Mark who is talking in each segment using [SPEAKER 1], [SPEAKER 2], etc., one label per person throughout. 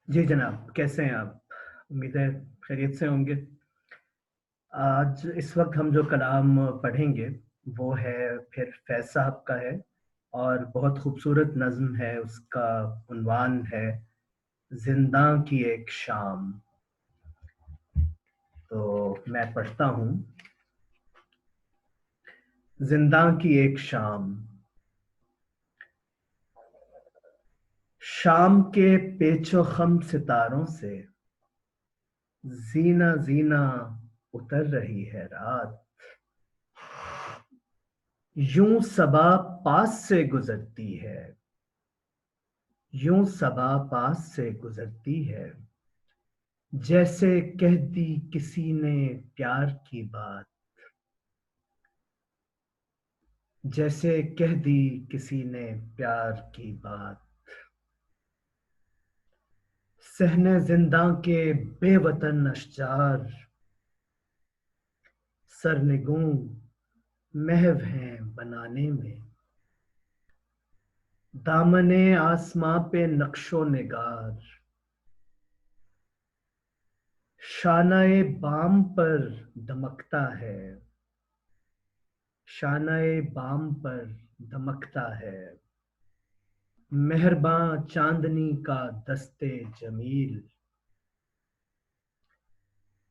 [SPEAKER 1] جی جناب، کیسے ہیں آپ؟ امید ہے خیریت سے ہوں گے۔ آج اس وقت ہم جو کلام پڑھیں گے وہ ہے پھر فیض صاحب کا ہے، اور بہت خوبصورت نظم ہے۔ اس کا عنوان ہے زنداں کی ایک شام۔ تو میں پڑھتا ہوں۔ زنداں کی ایک شام، شام کے پیچ و خم ستاروں سے زینہ زینہ اتر رہی ہے رات۔ یوں صبا پاس سے گزرتی ہے، یوں صبا پاس سے گزرتی ہے، جیسے کہہ دی کسی نے پیار کی بات، جیسے کہہ دی کسی نے پیار کی بات۔ صحن زنداں کے بے وطن اشجار سرنگوں محو ہیں بنانے میں، دامن آسماں پہ نقش و نگار شانہ بام پر دمکتا ہے، شانہ بام پر دمکتا ہے، مہرباں چاندنی کا دست جمیل،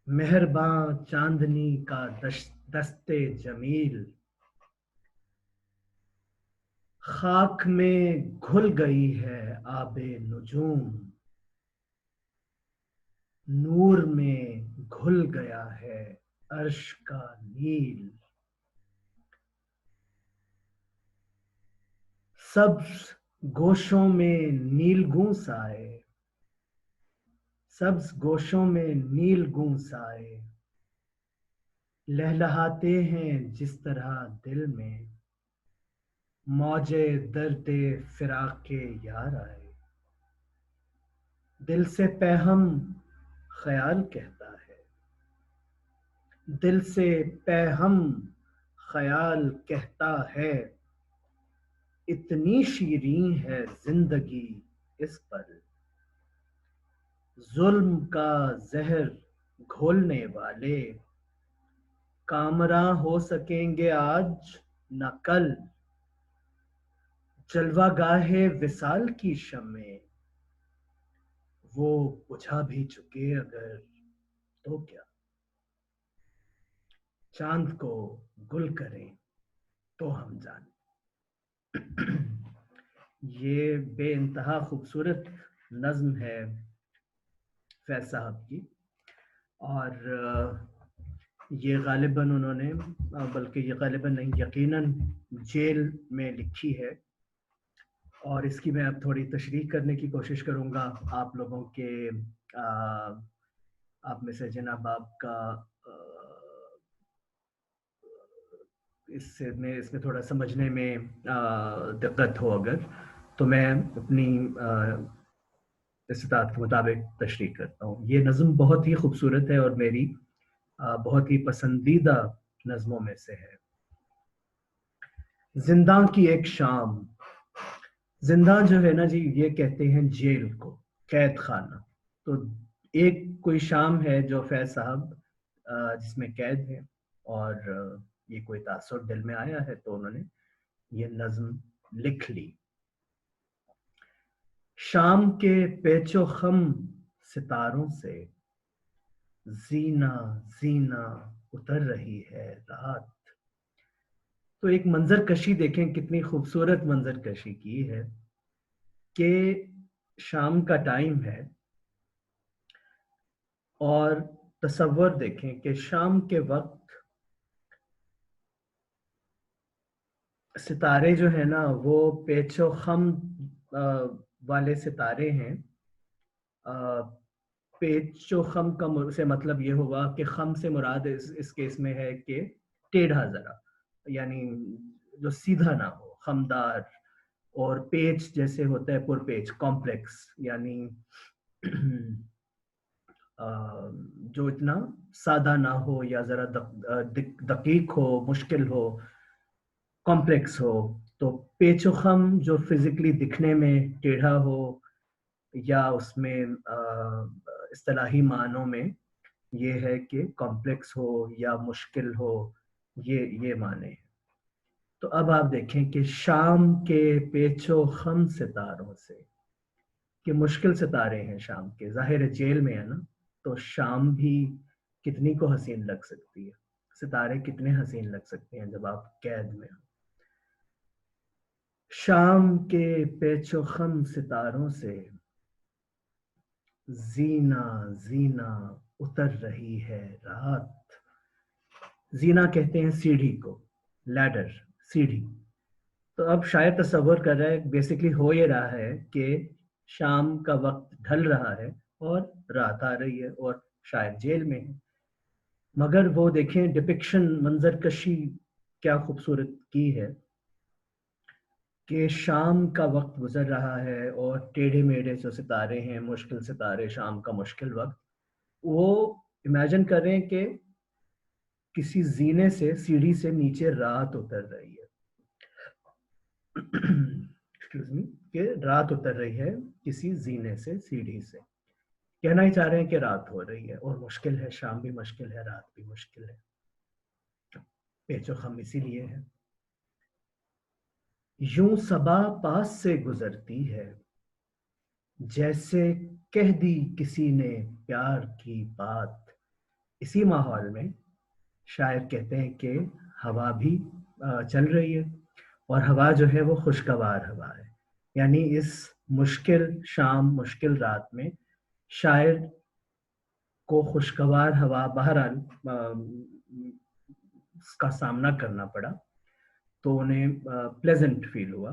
[SPEAKER 1] مہرباں چاندنی کا دست جمیل، خاک میں گھل گئی ہے آب نجوم، نور میں گھل گیا ہے عرش کا نیل، سبز گوشوں میں نیلگوں سائے، سبز گوشوں میں نیلگوں سائے لہلہاتے ہیں جس طرح دل میں، موج درد فراق کے یار آئے، دل سے پیہم خیال کہتا ہے، دل سے پیہم خیال کہتا ہے، اتنی شیریں ہے زندگی اس پر، ظلم کا زہر گھولنے والے کامراں ہو سکیں گے آج نہ کل، جلوہ گاہ وصال کی شمع وہ بجھا بھی چکے اگر تو کیا، چاند کو گل کریں تو ہم جانیں۔ یہ بے انتہا خوبصورت نظم ہے فیض صاحب کی، اور یہ غالباً انہوں نے بلکہ یہ غالباً نہیں، یقیناً جیل میں لکھی ہے، اور اس کی میں اب تھوڑی تشریح کرنے کی کوشش کروں گا آپ لوگوں کے آپ میں سے جناب آپ کا اس میں تھوڑا سمجھنے میں دقت ہو اگر، تو میں اپنی استطاعت کے مطابق تشریح کرتا ہوں۔ یہ نظم بہت ہی خوبصورت ہے اور میری بہت ہی پسندیدہ نظموں میں سے ہے۔ زنداں کی ایک شام، زنداں جو ہے نا جی، یہ کہتے ہیں جیل کو، قید خانہ۔ تو ایک کوئی شام ہے جو فیض صاحب جس میں قید ہے، اور یہ کوئی تاثر دل میں آیا ہے تو انہوں نے یہ نظم لکھ لی۔ شام کے پیچ و خم ستاروں سے زینہ زینہ اتر رہی ہے رات۔ تو ایک منظر کشی دیکھیں، کتنی خوبصورت منظر کشی کی ہے کہ شام کا ٹائم ہے، اور تصور دیکھیں کہ شام کے وقت ستارے جو ہیں نا وہ پیچ و خم والے ستارے ہیں۔ پیچ و خم کا سے مطلب یہ ہوا کہ خم سے مراد اس کیس میں ہے کہ ٹیڑھا ذرا، یعنی جو سیدھا نہ ہو، خمدار، اور پیچ جیسے ہوتا ہے پر پیچ، کمپلیکس، یعنی جو اتنا سادہ نہ ہو یا ذرا دقیق ہو، مشکل ہو، کمپلیکس ہو۔ تو پیچ و خم جو فزیکلی دکھنے میں ٹیڑھا ہو، یا اس میں اصطلاحی معنوں میں یہ ہے کہ کمپلیکس ہو یا مشکل ہو، یہ معنی ہے۔ تو اب آپ دیکھیں کہ شام کے پیچ و خم ستاروں سے، کہ مشکل ستارے ہیں شام کے، ظاہر ہے جیل میں ہے نا، تو شام بھی کتنی کو حسین لگ سکتی ہے، ستارے کتنے حسین لگ سکتے ہیں جب آپ قید میں ہو۔ شام کے پیچ و خم ستاروں سے زینہ زینہ اتر رہی ہے رات۔ زینہ کہتے ہیں سیڑھی کو، لیڈر، سیڑھی۔ تو اب شاید تصور کر رہا ہے، بیسکلی ہو یہ رہا ہے کہ شام کا وقت ڈھل رہا ہے اور رات آ رہی ہے اور شاید جیل میں ہے، مگر وہ دیکھیں ڈپکشن، منظر کشی کیا خوبصورت کی ہے کہ شام کا وقت گزر رہا ہے اور ٹیڑھے میڑھے جو ستارے ہیں، مشکل ستارے، شام کا مشکل وقت، وہ امیجن کر رہے ہیں کہ کسی زینے سے، سیڑھی سے نیچے رات اتر رہی ہے کہ رات اتر رہی ہے کسی زینے سے، سیڑھی سے۔ کہنا ہی چاہ رہے ہیں کہ رات ہو رہی ہے اور مشکل ہے، شام بھی مشکل ہے، رات بھی مشکل ہے، پیچ و خم اسی لیے ہے۔ یوں صبا پاس سے گزرتی ہے، جیسے کہہ دی کسی نے پیار کی بات۔ اسی ماحول میں شاعر کہتے ہیں کہ ہوا بھی چل رہی ہے، اور ہوا جو ہے وہ خوشگوار ہوا ہے، یعنی اس مشکل شام، مشکل رات میں شاعر کو خوشگوار ہوا بہرحال اس کا سامنا کرنا پڑا، تو انہیں پلیزنٹ فیل ہوا،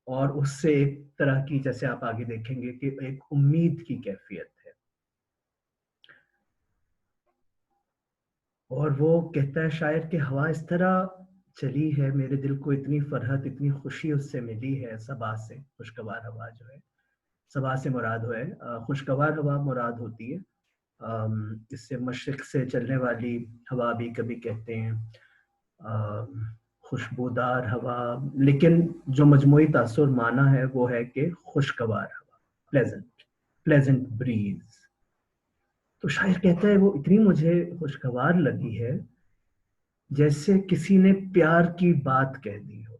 [SPEAKER 1] اور اس سے ایک طرح کی، جیسے آپ آگے دیکھیں گے کہ ایک امید کی کیفیت ہے۔ اور وہ کہتا ہے شاعر کہ ہوا اس طرح چلی ہے، میرے دل کو اتنی فرحت، اتنی خوشی اس سے ملی ہے، صبا سے، خوشگوار ہوا جو ہے، صبا سے مراد ہے خوشگوار ہوا مراد ہوتی ہے، اس سے مشرق سے چلنے والی ہوا بھی کبھی کہتے ہیں، خوشبودار ہوا، لیکن جو مجموعی تاثر معنی ہے وہ ہے کہ خوشگوار ہوا، پلیزنٹ بریز۔ تو شاعر کہتا ہے وہ اتنی مجھے خوشگوار لگی ہے جیسے کسی نے پیار کی بات کہہ دی ہو۔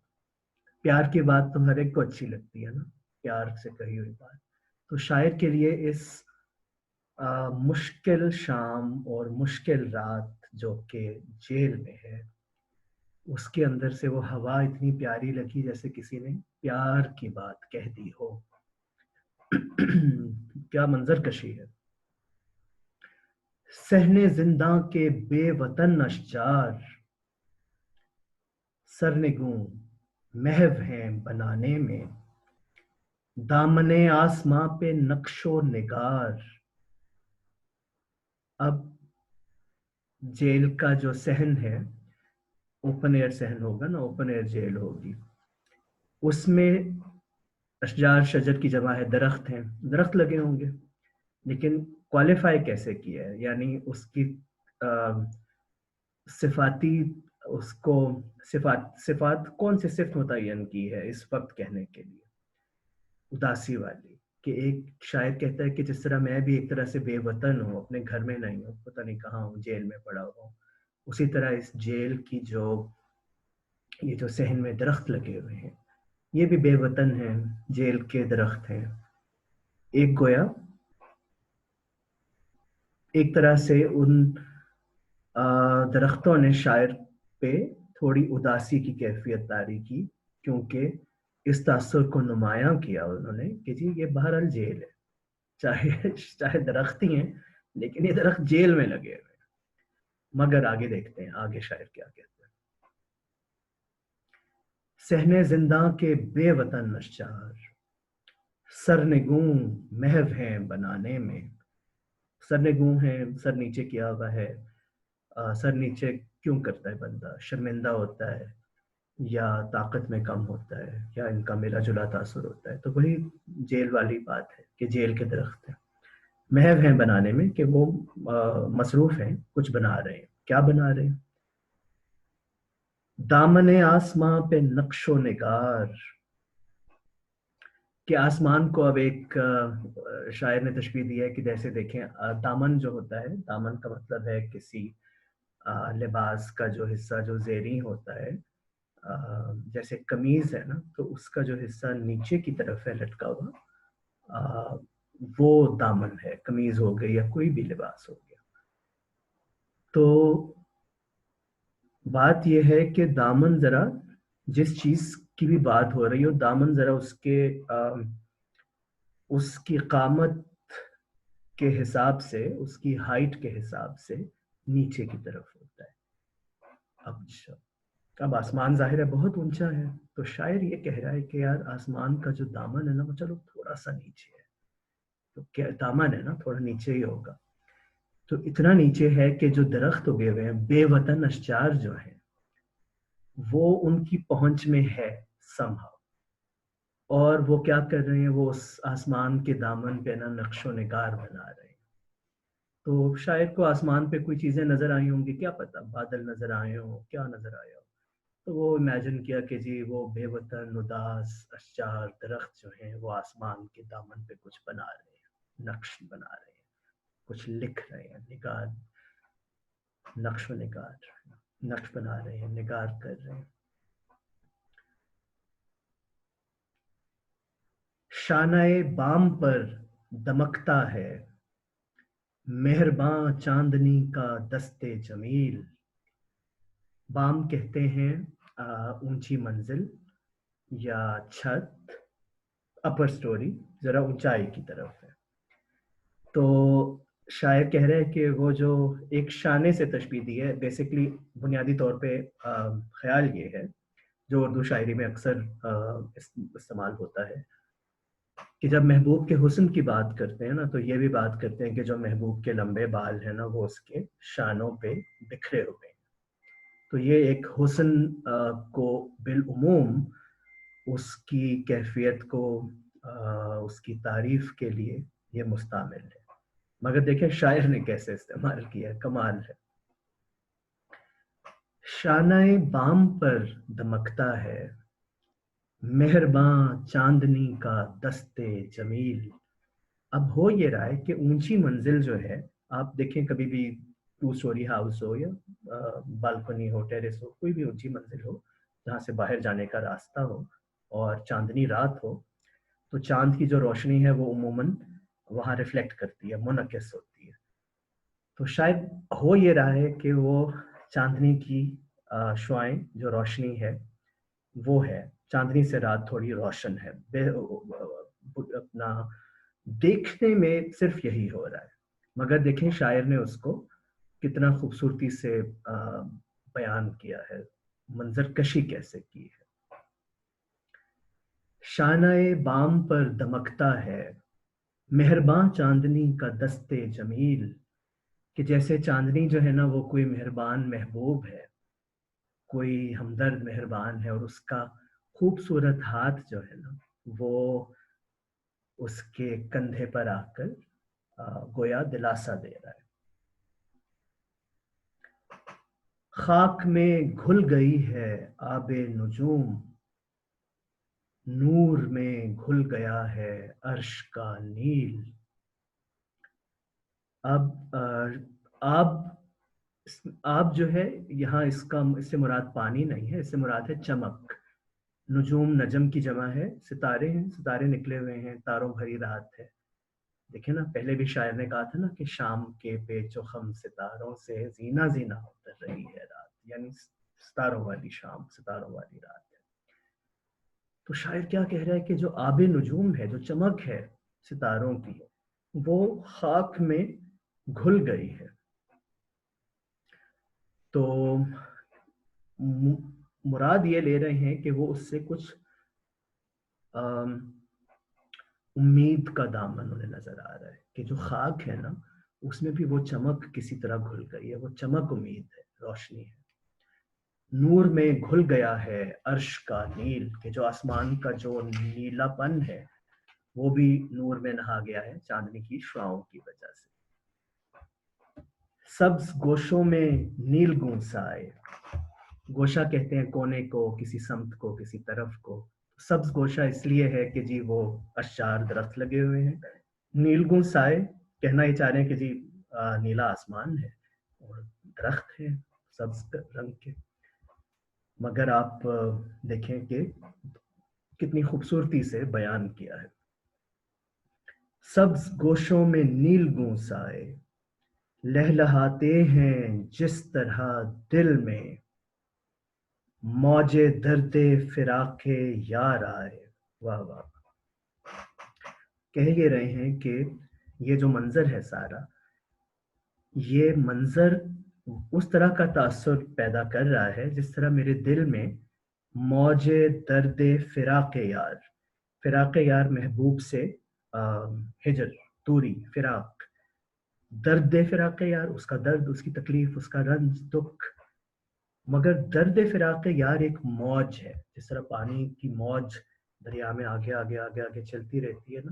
[SPEAKER 1] پیار کی بات تو ہر ایک کو اچھی لگتی ہے نا، پیار سے کہی ہوئی بات۔ تو شاعر کے لیے اس مشکل شام اور مشکل رات جو کہ جیل میں ہے، اس کے اندر سے وہ ہوا اتنی پیاری لگی جیسے کسی نے پیار کی بات کہہ دی ہو۔ کیا منظر کشی ہے۔ صحن زنداں کے بے وطن اشجار، سرنگوں محو ہیں بنانے میں، دامن آسماں پہ نقش و نگار۔ اب جیل کا جو صحن ہے، اوپن ایئر صحن ہوگا نا، اوپن ایئر جیل ہوگی، اس میں اشجار، شجر کی جمع ہے، درخت ہیں، درخت لگے ہوں گے، لیکن کوالیفائی کیسے کیا ہے، یعنی اس کی صفاتی، اس کو صفات کون سی صفت متعین کی ہے اس وقت کہنے کے لیے، اداسی والی، کہ ایک شاعر کہتا ہے کہ جس طرح میں بھی ایک طرح سے بے وطن ہوں، اپنے گھر میں نہیں ہوں، پتہ نہیں کہاں ہوں، جیل میں پڑا ہوں، اسی طرح اس جیل کی یہ جو صحن میں درخت لگے ہوئے ہیں، یہ بھی بے وطن ہیں، جیل کے درخت ہیں۔ ایک گویا ایک طرح سے ان درختوں نے شاعر پہ تھوڑی اداسی کی کیفیت طاری کی، کیونکہ اس تاثر کو نمایاں کیا انہوں نے کہ جی یہ بہرحال جیل ہے، چاہے درخت ہی ہیں لیکن یہ درخت جیل میں لگے ہوئے ہیں۔ مگر آگے دیکھتے ہیں آگے شاعر کیا کہتے ہیں۔ صحن زنداں کے بے وطن اشجار، سرنگوں محو ہیں بنانے میں۔ سرنگوں ہیں، سر نیچے کیا ہوا ہے، سر نیچے کیوں کرتا ہے بندہ، شرمندہ ہوتا ہے یا طاقت میں کم ہوتا ہے یا ان کا ملا جلا تاثر ہوتا ہے، تو وہی جیل والی بات ہے کہ جیل کے درخت ہیں، محو ہیں بنانے میں، کہ وہ مصروف ہیں، کچھ بنا رہے ہیں، کیا بنا رہے ہیں۔ دامن آسماں پہ نقش و نگار، کہ آسمان کو اب ایک شاعر نے تشبیہ دی ہے کہ جیسے دیکھیں دامن جو ہوتا ہے، دامن کا مطلب ہے کسی لباس کا جو حصہ جو زیریں ہوتا ہے، جیسے قمیض ہے نا، تو اس کا جو حصہ نیچے کی طرف ہے لٹکا ہوا، وہ دامن ہے، قمیض ہو گئی یا کوئی بھی لباس ہو گیا۔ تو بات یہ ہے کہ دامن ذرا جس چیز کی بھی بات ہو رہی ہو، دامن ذرا اس کی قامت کے حساب سے، اس کی ہائٹ کے حساب سے نیچے کی طرف ہوتا ہے۔ اب آسمان ظاہر ہے بہت اونچا ہے، تو شاعر یہ کہہ رہا ہے کہ یار آسمان کا جو دامن ہے نا، وہ چلو تھوڑا سا نیچے ہے، تو کیا دامن ہے نا تھوڑا نیچے ہی ہوگا، تو اتنا نیچے ہے کہ جو درخت اگے ہوئے ہیں، بے وطن اشجار جو ہیں، وہ ان کی پہنچ میں ہے somehow، اور وہ کیا کر رہے ہیں، وہ اس آسمان کے دامن پہ نا نقش و نگار بنا رہے ہیں۔ تو شاید کو آسمان پہ کوئی چیزیں نظر آئی ہوں گی، کیا پتا بادل نظر آئے ہوں، کیا نظر آیا ہو، تو وہ امیجن کیا کہ جی وہ بے وطن اداس اشجار درخت جو ہیں وہ آسمان کے دامن پہ کچھ بنا رہے ہیں، نقش بنا رہے ہیں، کچھ لکھ رہے ہیں، نگار، نقش و نگار، نقش بنا رہے ہیں، نگار کر رہے ہیں۔ شانہ بام پر دمکتا ہے، مہرباں چاندنی کا دست جمیل۔ بام کہتے ہیں اونچی منزل یا چھت، اپر سٹوری، ذرا اونچائی کی طرف ہے۔ تو شاعر کہہ رہے ہیں کہ وہ جو ایک شانے سے تشبیہ دی ہے، بیسکلی بنیادی طور پہ خیال یہ ہے جو اردو شاعری میں اکثر استعمال ہوتا ہے کہ جب محبوب کے حسن کی بات کرتے ہیں نا، تو یہ بھی بات کرتے ہیں کہ جو محبوب کے لمبے بال ہیں نا، وہ اس کے شانوں پہ بکھرے ہوئے ہیں۔ تو یہ ایک حسن کو بالعموم اس کی کیفیت کو، اس کی تعریف کے لیے یہ مستعمل ہے، مگر دیکھیں شاعر نے کیسے استعمال کیا، کمال ہے۔ شانہ بام پر دمکتا ہے، مہرباں چاندنی کا دست جمیل۔ اب ہو یہ رہا ہے کہ اونچی منزل جو ہے، آپ دیکھیں کبھی بھی 2 سٹوری ہاؤس ہو یا بالکنی ہو، ٹیرس ہو، کوئی بھی اونچی منزل ہو جہاں سے باہر جانے کا راستہ ہو اور چاندنی رات ہو، تو چاند کی جو روشنی ہے وہ عموماً وہاں ریفلیکٹ کرتی ہے، منعکس ہوتی ہے۔ تو شاید ہو یہ رہا ہے کہ وہ چاندنی کی شعائیں، جو روشنی ہے وہ ہے، چاندنی سے رات تھوڑی روشن ہے، اپنا دیکھنے میں صرف یہی ہو رہا ہے، مگر دیکھیں شاعر نے اس کو کتنا خوبصورتی سے بیان کیا ہے، منظر کشی کیسے کی ہے۔ شانہ بام پر دمکتا ہے، مہرباں چاندنی کا دست جمیل، کہ جیسے چاندنی جو ہے نا وہ کوئی مہربان محبوب ہے، کوئی ہمدرد مہربان ہے، اور اس کا خوبصورت ہاتھ جو ہے نا وہ اس کے کندھے پر آ کر گویا دلاسا دے رہا ہے۔ خاک میں گھل گئی ہے آب نجوم، نور میں گھل گیا ہے عرش کا نیل۔ اب آب جو ہے یہاں اس سے مراد پانی نہیں ہے، اس سے مراد ہے چمک۔ نجوم نجم کی جمع ہے، ستارے ہیں، ستارے نکلے ہوئے ہیں، تاروں بھری رات ہے۔ دیکھیں نا پہلے بھی شاعر نے کہا تھا نا کہ شام کے پیچ و خم ستاروں سے زینہ زینہ اتر رہی ہے رات، یعنی ستاروں والی شام، ستاروں والی رات ہے۔ تو شاعر کیا کہہ رہا ہے کہ جو آب نجوم ہے، جو چمک ہے ستاروں کی، وہ خاک میں گھل گئی ہے۔ تو مراد یہ لے رہے ہیں کہ وہ اس سے کچھ امید کا دامن انہیں نظر آ رہا ہے کہ جو خاک ہے نا اس میں بھی وہ چمک کسی طرح گھل گئی ہے، وہ چمک امید ہے، روشنی ہے۔ نور میں گھل گیا ہے عرش کا نیل، کہ جو آسمان کا جو نیلا پن ہے وہ بھی نور میں نہا گیا ہے چاندنی کی شعاؤں کی وجہ سے۔ سبز گوشوں میں نیل گونسائے، گوشہ کہتے ہیں کونے کو، کسی سمت کو، کسی طرف کو، سبز گوشہ اس لیے ہے کہ جی وہ اشجار درخت لگے ہوئے ہیں. نیلگوں سائے کہنا یہ چاہ رہے ہیں کہ جی نیلا آسمان ہے اور درخت ہیں سبز رنگ کے. مگر آپ دیکھیں کہ کتنی خوبصورتی سے بیان کیا ہے. سبز گوشوں میں نیلگوں سائے لہلہاتے ہیں جس طرح دل میں موج درد فراق یار آئے. واہ واہ. کہہ یہ رہے ہیں کہ یہ جو منظر ہے سارا، یہ منظر اس طرح کا تاثر پیدا کر رہا ہے جس طرح میرے دل میں موج درد فراق یار، فراق یار محبوب سے ہجر، دوری، فراق، درد فراق یار، اس کا درد، اس کی تکلیف، اس کا رنج، دکھ. مگر درد فراق یار ایک موج ہے، جس طرح پانی کی موج دریا میں آگے آگے آگے آگے چلتی رہتی ہے نا.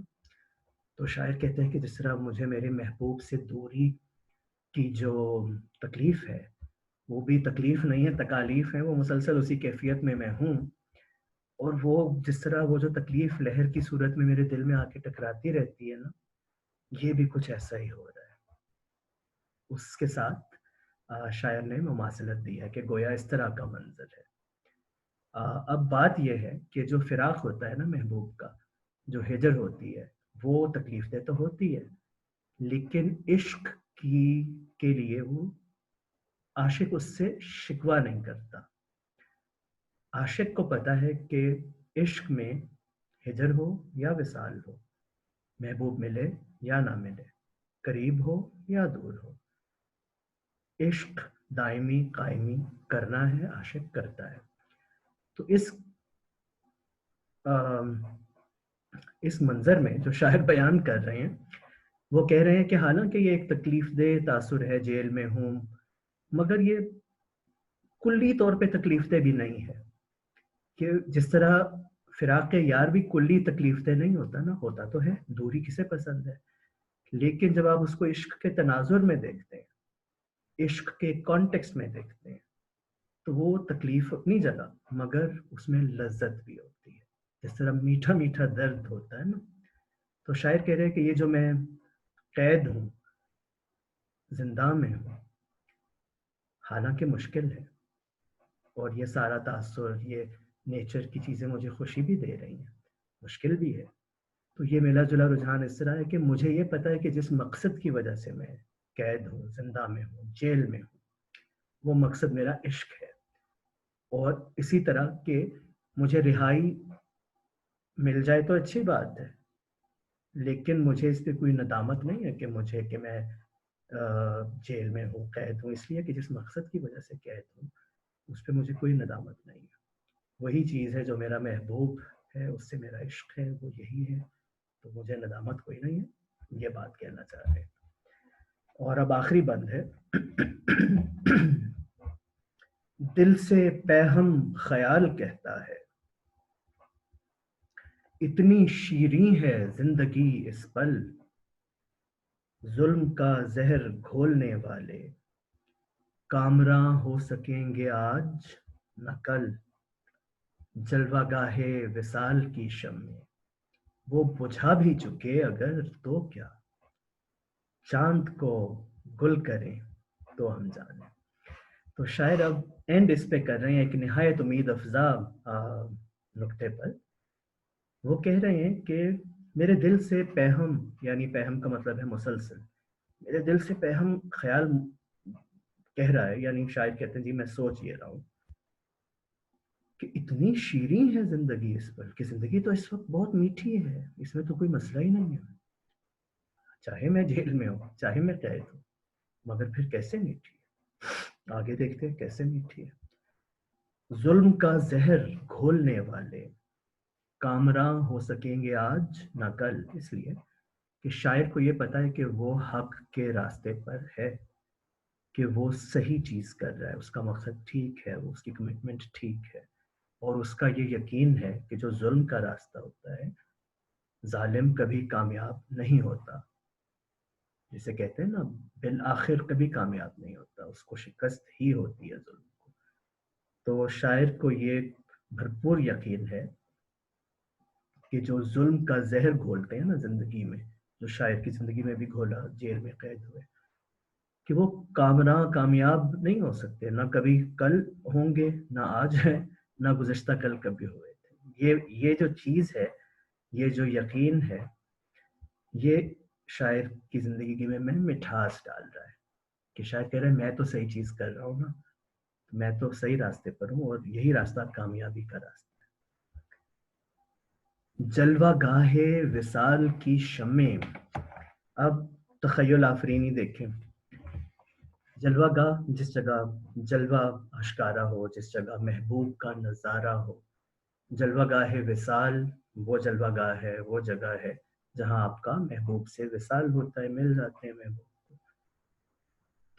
[SPEAKER 1] تو شاعر کہتے ہیں کہ جس طرح مجھے میرے محبوب سے دوری کی جو تکلیف ہے، وہ بھی تکلیف نہیں ہے، تکالیف ہے، وہ مسلسل اسی کیفیت میں ہوں. اور وہ جس طرح وہ جو تکلیف لہر کی صورت میں میرے دل میں آ کے ٹکراتی رہتی ہے نا، یہ بھی کچھ ایسا ہی ہو رہا ہے. اس کے ساتھ شاعر نے مماثلت دی ہے کہ گویا اس طرح کا منظر ہے. اب بات یہ ہے کہ جو فراق ہوتا ہے نا محبوب کا، جو ہجر ہوتی ہے، وہ تکلیف دہ تو ہوتی ہے، لیکن عشق کے لیے وہ عاشق اس سے شکوہ نہیں کرتا. عاشق کو پتا ہے کہ عشق میں ہجر ہو یا وصال ہو، محبوب ملے یا نہ ملے، قریب ہو یا دور ہو، عشق دائمی قائمی کرنا ہے، عاشق کرتا ہے. تو اس منظر میں جو شاعر بیان کر رہے ہیں، وہ کہہ رہے ہیں کہ حالانکہ یہ ایک تکلیف دہ تاثر ہے، جیل میں ہوں، مگر یہ کلی طور پہ تکلیف دہ بھی نہیں ہے. کہ جس طرح فراق یار بھی کلی تکلیف دہ نہیں ہوتا نا، ہوتا تو ہے، دوری کسے پسند ہے، لیکن جب آپ اس کو عشق کے تناظر میں دیکھتے ہیں، عشق کے کانٹیکسٹ میں دیکھتے ہیں، تو وہ تکلیف اپنی جگہ، مگر اس میں لذت بھی ہوتی ہے. جس طرح میٹھا میٹھا درد ہوتا ہے نا. تو شاعر کہہ رہے ہیں کہ یہ جو میں قید ہوں، زندہ میں ہوں، حالانکہ مشکل ہے، اور یہ سارا تاثر، یہ نیچر کی چیزیں مجھے خوشی بھی دے رہی ہیں، مشکل بھی ہے. تو یہ ملا جلا رجحان اس طرح ہے کہ مجھے یہ پتا ہے کہ جس مقصد کی وجہ سے میں قید ہوں، زندہ میں ہوں، جیل میں ہوں، وہ مقصد میرا عشق ہے. اور اسی طرح کہ مجھے رہائی مل جائے تو اچھی بات ہے، لیکن مجھے اس پہ کوئی ندامت نہیں ہے کہ میں جیل میں ہوں، قید ہوں، اس لیے کہ جس مقصد کی وجہ سے قید ہوں اس پہ مجھے کوئی ندامت نہیں ہے. وہی چیز ہے جو میرا محبوب ہے، اس سے میرا عشق ہے، وہ یہی ہے، تو مجھے ندامت کوئی نہیں ہے. یہ بات کہنا چاہ رہے ہیں. اور اب آخری بند ہے. دل سے پیہم خیال کہتا ہے، اتنی شیریں ہے زندگی اس پل، ظلم کا زہر گھولنے والے کامراں ہو سکیں گے آج نہ کل. جلوہ گاہ وصال کی شمع وہ بجھا بھی چکے اگر تو کیا، چاند کو گل کریں تو ہم جانیں. تو شاعر اب اینڈ اس پہ کر رہے ہیں ایک نہایت امید افزا نقطے پر. وہ کہہ رہے ہیں کہ میرے دل سے پیہم، یعنی پیہم کا مطلب ہے مسلسل، میرے دل سے پیہم خیال کہہ رہا ہے، یعنی شاعر کہتے ہیں جی میں سوچ یہ رہا ہوں کہ اتنی شیریں ہے زندگی اس پر، کہ زندگی تو اس وقت بہت میٹھی ہے، اس میں تو کوئی مسئلہ ہی نہیں ہے، چاہے میں جیل میں ہوں، چاہے میں قید ہوں، مگر پھر کیسے میٹھی ہے، آگے دیکھتے ہیں کیسے میٹھی ہے. ظلم کا زہر گھولنے والے کامراں ہو سکیں گے آج نہ کل، اس لیے کہ شاعر کو یہ پتا ہے کہ وہ حق کے راستے پر ہے، کہ وہ صحیح چیز کر رہا ہے، اس کا مقصد ٹھیک ہے، وہ اس کی کمٹمنٹ ٹھیک ہے، اور اس کا یہ یقین ہے کہ جو ظلم کا راستہ ہوتا ہے، ظالم کبھی کامیاب نہیں ہوتا. جسے کہتے ہیں نا بالآخر کبھی کامیاب نہیں ہوتا، اس کو شکست ہی ہوتی ہے ظلم کو. تو شاعر کو یہ بھرپور یقین ہے کہ جو ظلم کا زہر گھولتے ہیں نا زندگی میں، جو شاعر کی زندگی میں بھی گھولا، جیل میں قید ہوئے، کہ وہ کامیاب نہیں ہو سکتے، نہ کبھی کل ہوں گے، نہ آج ہے، نہ گزشتہ کل کبھی ہوئے تھے۔ یہ جو چیز ہے، یہ جو یقین ہے، یہ شاعر کی زندگی میں مٹھاس ڈال رہا ہے، کہ شاید کہہ رہے ہیں میں تو صحیح چیز کر رہا ہوں نا، میں تو صحیح راستے پر ہوں، اور یہی راستہ کامیابی کا راستہ ہے۔ جلوہ گاہ وصال کی شمیں، اب تخیل آفرینی دیکھیں، جلوہ گاہ جس جگہ جلوہ اشکارا ہو، جس جگہ محبوب کا نظارہ ہو، جلوہ گاہ وصال وہ جلوہ گاہ ہے، وہ جگہ ہے جہاں آپ کا محبوب سے وصال ہوتا ہے، مل جاتے ہیں محبوب کو۔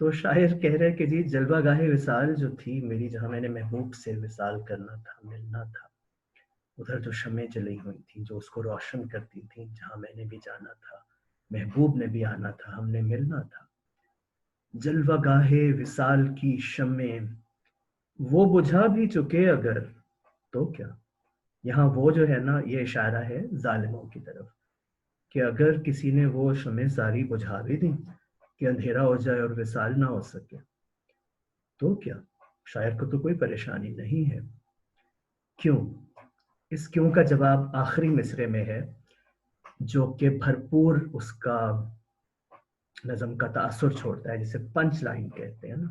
[SPEAKER 1] تو شاعر کہہ رہے کہ جی جلوہ گاہ وصال جو تھی میری، جہاں میں نے محبوب سے وصال کرنا تھا، ملنا تھا، ادھر جو شمعیں جلی ہوئی تھیں جو اس کو روشن کرتی تھیں، جہاں میں نے بھی جانا تھا، محبوب نے بھی آنا تھا، ہم نے ملنا تھا، جلوہ گاہ وصال کی شمیں وہ بجھا بھی چکے اگر تو کیا۔ یہاں وہ جو ہے نا، یہ اشارہ ہے ظالموں کی طرف، کہ اگر کسی نے وہ شمع ساری بجھا بھی دیں کہ اندھیرا ہو جائے اور وصال نہ ہو سکے تو کیا، شاعر کو تو کوئی پریشانی نہیں ہے۔ کیوں؟ اس کیوں کا جواب آخری مصرے میں ہے، جو کہ بھرپور اس کا نظم کا تاثر چھوڑتا ہے، جسے پنچ لائن کہتے ہیں نا،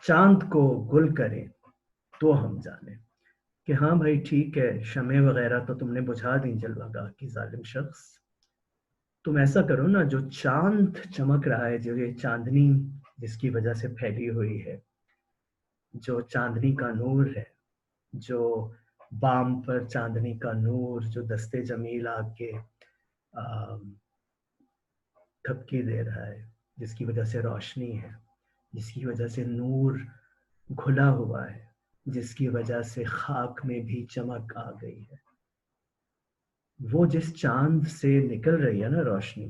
[SPEAKER 1] چاند کو گل کریں تو ہم جانیں کہ ہاں بھائی ٹھیک ہے، شمع وغیرہ تو تم نے بجھا دیں جلوہ گاہ کی ظالم شخص، تم ایسا کرو نا، جو چاند چمک رہا ہے، جو یہ چاندنی جس کی وجہ سے پھیلی ہوئی ہے، جو چاندنی کا نور ہے، جو بام پر چاندنی کا نور جو دستے جمیل آ کے تھپکی دے رہا ہے، جس کی وجہ سے روشنی ہے، جس کی وجہ سے نور گھلا ہوا ہے، جس کی وجہ سے خاک میں بھی چمک آ گئی ہے، وہ جس چاند سے نکل رہی ہے نا روشنی،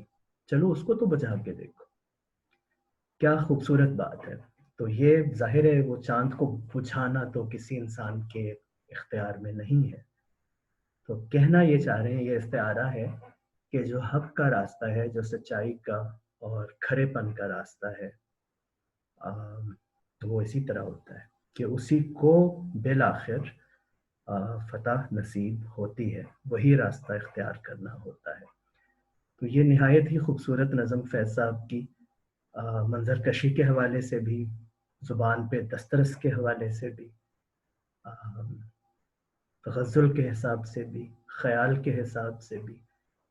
[SPEAKER 1] چلو اس کو تو بجھا کے دیکھو، کیا خوبصورت بات ہے۔ تو یہ ظاہر ہے وہ چاند کو بجھانا تو کسی انسان کے اختیار میں نہیں ہے، تو کہنا یہ چاہ رہے ہیں، یہ استعارہ ہے کہ جو حق کا راستہ ہے، جو سچائی کا اور کھرے پن کا راستہ ہے، وہ اسی طرح ہوتا ہے کہ اسی کو بالآخر فتح نصیب ہوتی ہے، وہی راستہ اختیار کرنا ہوتا ہے۔ تو یہ نہایت ہی خوبصورت نظم فیض صاحب کی منظر کشی کے حوالے سے بھی، زبان پہ دسترس کے حوالے سے بھی، غزل کے حساب سے بھی، خیال کے حساب سے بھی،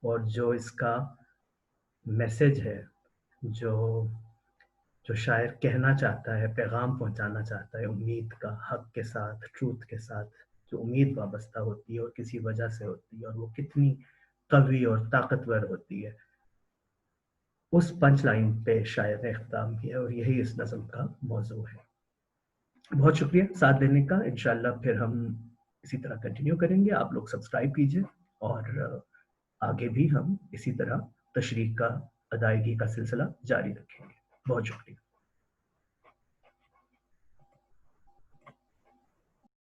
[SPEAKER 1] اور جو اس کا میسج ہے، جو شاعر کہنا چاہتا ہے، پیغام پہنچانا چاہتا ہے امید کا، حق کے ساتھ، ٹروتھ کے ساتھ، جو امید وابستہ ہوتی ہے اور کسی وجہ سے ہوتی ہے، اور وہ کتنی قوی اور طاقتور ہوتی ہے، اس پنچ لائن پہ شاعر نے اختتام کیا، اور یہی اس نظم کا موضوع ہے۔ بہت شکریہ ساتھ دینے کا، انشاءاللہ پھر ہم اسی طرح کنٹینیو کریں گے، آپ لوگ سبسکرائب کیجئے، اور آگے بھی ہم اسی طرح تشریح کا ادائیگی کا سلسلہ جاری رکھیں گے۔ بہت شکریہ۔